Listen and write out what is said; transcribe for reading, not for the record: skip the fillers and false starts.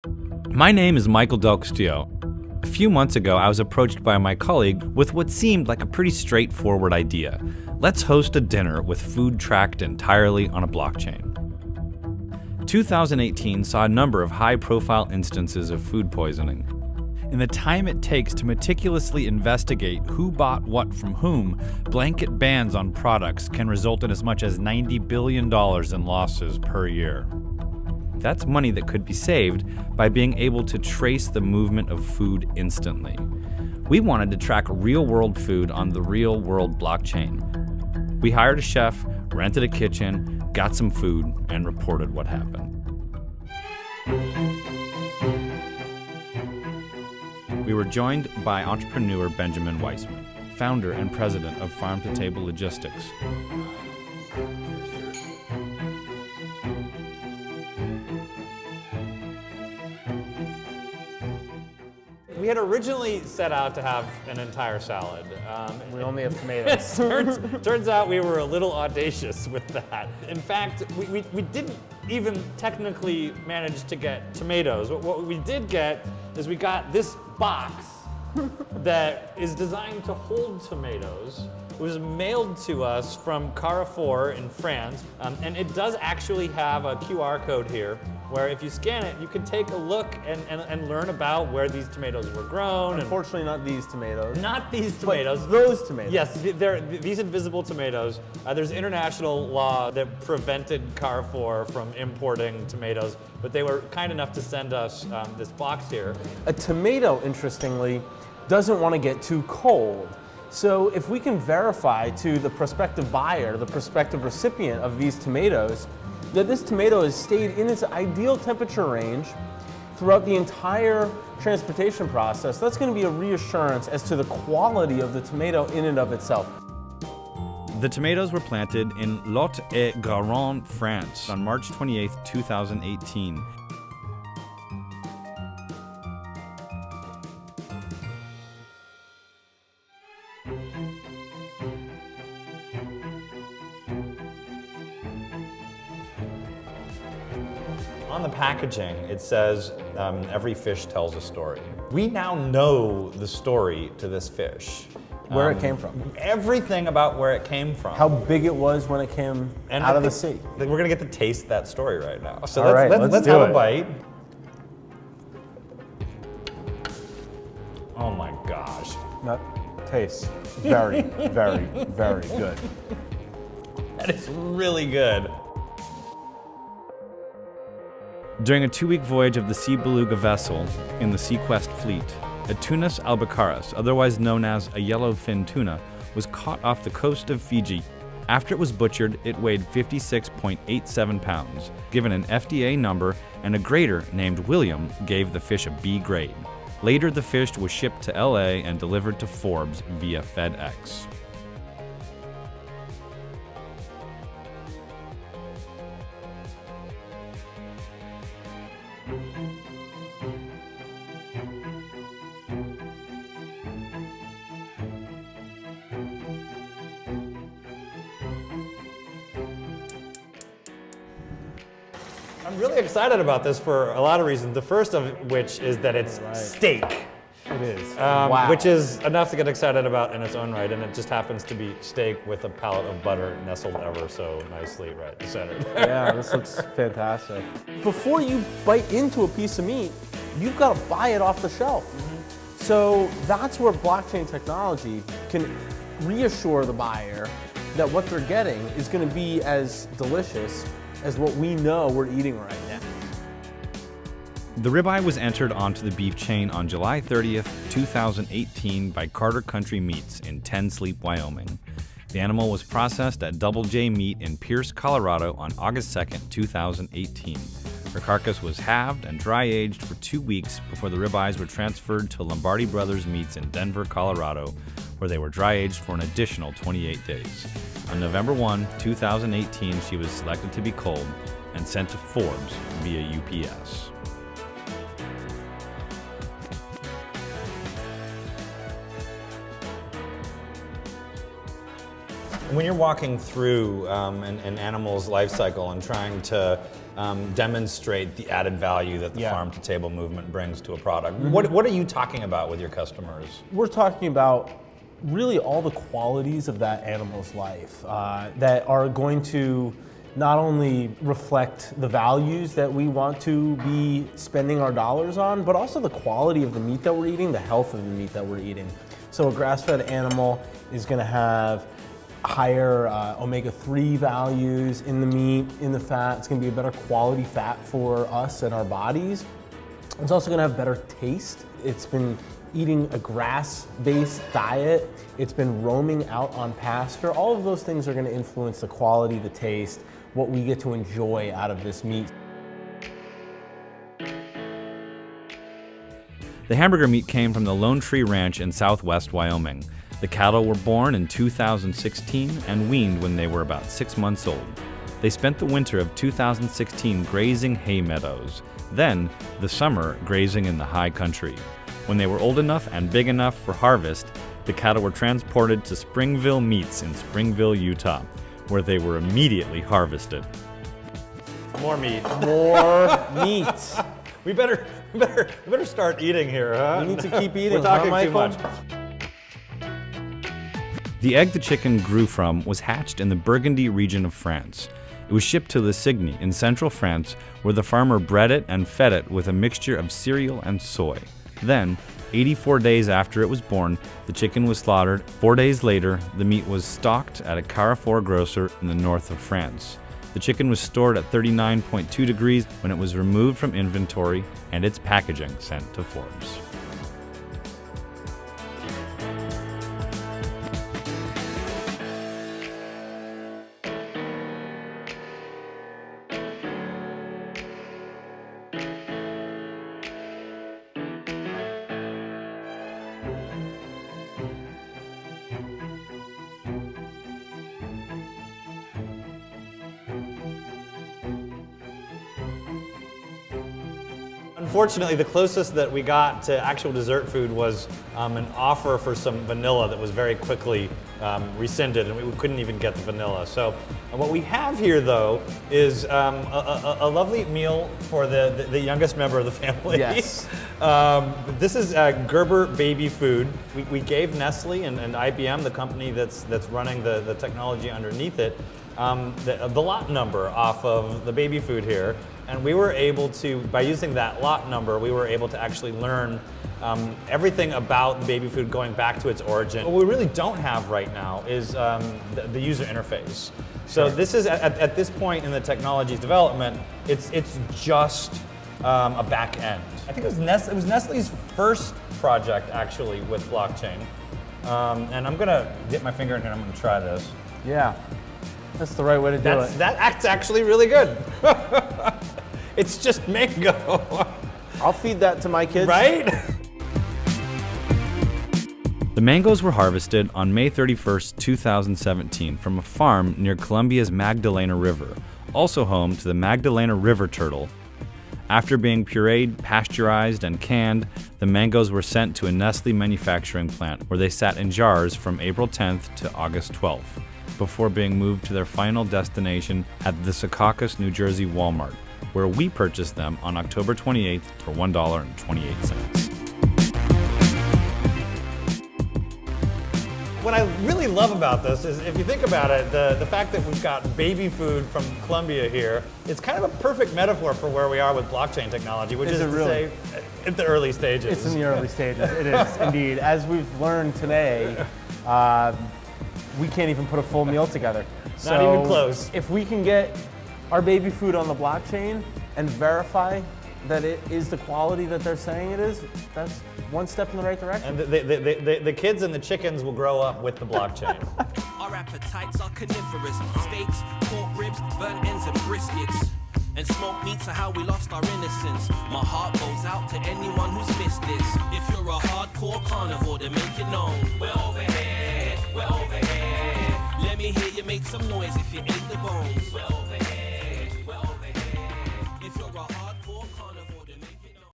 My name is Michael Del Castillo. A few months ago, I was approached by my colleague with what seemed like a pretty straightforward idea. Let's host a dinner with food tracked entirely on a blockchain. 2018 saw a number of high-profile instances of food poisoning. In the time it takes to meticulously investigate who bought what from whom, blanket bans on products can result in as much as $90 billion in losses per year. That's money that could be saved by being able to trace the movement of food instantly. We wanted to track real-world food on the real-world blockchain. We hired a chef, rented a kitchen, got some food, and reported what happened. We were joined by entrepreneur Benjamin Weissman, founder and president of Farm to Table Logistics. We had originally set out to have an entire salad. We only have tomatoes. turns out we were a little audacious with that. In fact, we didn't even technically manage to get tomatoes. What we did get is we got this box that is designed to hold tomatoes. It was mailed to us from Carrefour in France, and it does actually have a QR code here where if you scan it, you can take a look and learn about where these tomatoes were grown. Unfortunately, not these tomatoes. Not these tomatoes. But those tomatoes. Yes, they're these invisible tomatoes. There's international law that prevented Carrefour from importing tomatoes, but they were kind enough to send us this box here. A tomato, interestingly, doesn't want to get too cold. So if we can verify to the prospective buyer, the prospective recipient of these tomatoes, that this tomato has stayed in its ideal temperature range throughout the entire transportation process, that's going to be a reassurance as to the quality of the tomato in and of itself. The tomatoes were planted in Lot-et-Garonne, France on March 28, 2018. On the packaging, it says every fish tells a story. We now know the story to this fish. Where it came from. Everything about where it came from. How big it was when it came out of the sea. We're gonna get to taste that story right now. So All right, let's do have it. a bite. Oh my gosh. That tastes very, very, very good. That is really good. During a 2-week voyage of the Sea Beluga vessel in the Sequest fleet, a Tunas albicarus, otherwise known as a yellowfin tuna, was caught off the coast of Fiji. After it was butchered, it weighed 56.87 pounds. Given an FDA number, and a grader named William gave the fish a B grade. Later, the fish was shipped to LA and delivered to Forbes via FedEx. I'm really excited about this for a lot of reasons. The first of which is that it's steak. It is. Which is enough to get excited about in its own right, and it just happens to be steak with a pallet of butter nestled ever so nicely right in the center. Yeah, this looks fantastic. Before you bite into a piece of meat, you've got to buy it off the shelf. So that's where blockchain technology can reassure the buyer that what they're getting is going to be as delicious as what we know we're eating right now. The ribeye was entered onto the beef chain on July 30th, 2018 by Carter Country Meats in Ten Sleep, Wyoming. The animal was processed at Double J Meat in Pierce, Colorado on August 2nd, 2018. Her carcass was halved and dry-aged for 2 weeks before the ribeyes were transferred to Lombardi Brothers Meats in Denver, Colorado, where they were dry-aged for an additional 28 days. On November 1, 2018, she was selected to be cold and sent to Forbes via UPS. When you're walking through an animal's life cycle and trying to demonstrate the added value that the Yeah. farm-to-table movement brings to a product. What are you talking about with your customers? We're talking about really all the qualities of that animal's life that are going to not only reflect the values that we want to be spending our dollars on, but also the quality of the meat that we're eating, the health of the meat that we're eating. So a grass-fed animal is going to have higher omega-3 values in the meat, in the fat. It's going to be a better quality fat for us and our bodies. It's also going to have better taste. It's been eating a grass-based diet. It's been roaming out on pasture. All of those things are going to influence the quality, the taste, what we get to enjoy out of this meat. The hamburger meat came from the Lone Tree Ranch in southwest Wyoming. The cattle were born in 2016 and weaned when they were about 6 months old. They spent the winter of 2016 grazing hay meadows, then the summer grazing in the high country. When they were old enough and big enough for harvest, the cattle were transported to Springville Meats in Springville, Utah, where they were immediately harvested. More meat. More meat. We better start eating here, huh? We need to keep eating. We're talking huh, too Michael? much. The egg the chicken grew from was hatched in the Burgundy region of France. It was shipped to Lesigny in central France, where the farmer bred it and fed it with a mixture of cereal and soy. Then, 84 days after it was born, the chicken was slaughtered. 4 days later, the meat was stocked at a Carrefour grocer in the north of France. The chicken was stored at 39.2 degrees when it was removed from inventory and its packaging sent to Forbes. Unfortunately, the closest that we got to actual dessert food was an offer for some vanilla that was very quickly rescinded, and we couldn't even get the vanilla. So what we have here, though, is a lovely meal for the youngest member of the family. Yes. This is Gerber baby food. We gave Nestle and IBM, the company that's running the technology underneath it, the lot number off of the baby food here. And we were able to, by using that lot number, we were able to actually learn everything about baby food going back to its origin. What we really don't have right now is the user interface. So this is, at this point in the technology's development, it's just a back end. I think it was Nestle's first project, actually, with blockchain. And I'm gonna dip my finger in here and I'm gonna try this. Yeah, that's the right way to do it. That's actually really good. It's just mango. I'll feed that to my kids. Right? The mangoes were harvested on May 31st, 2017 from a farm near Colombia's Magdalena River, also home to the Magdalena River turtle. After being pureed, pasteurized, and canned, the mangoes were sent to a Nestle manufacturing plant where they sat in jars from April 10th to August 12th, before being moved to their final destination at the Secaucus, New Jersey Walmart, where we purchased them on October 28th for $1.28. What I really love about this is, if you think about it, the fact that we've got baby food from Colombia here, it's kind of a perfect metaphor for where we are with blockchain technology, which is to say, at the early stages. It's in the early stages, it is indeed. As we've learned today, we can't even put a full meal together. Not even close. If we can get our baby food on the blockchain and verify that it is the quality that they're saying it is, that's one step in the right direction. And the kids and the chickens will grow up with the blockchain. Our appetites are carnivorous. Steaks, pork ribs, burnt ends and briskets. And smoked meats are how we lost our innocence. My heart goes out to anyone who's missed this. If you're a hardcore carnivore, then make it known. We're over here, we're over here. Let me hear you make some noise if you ate the bones. We're over here.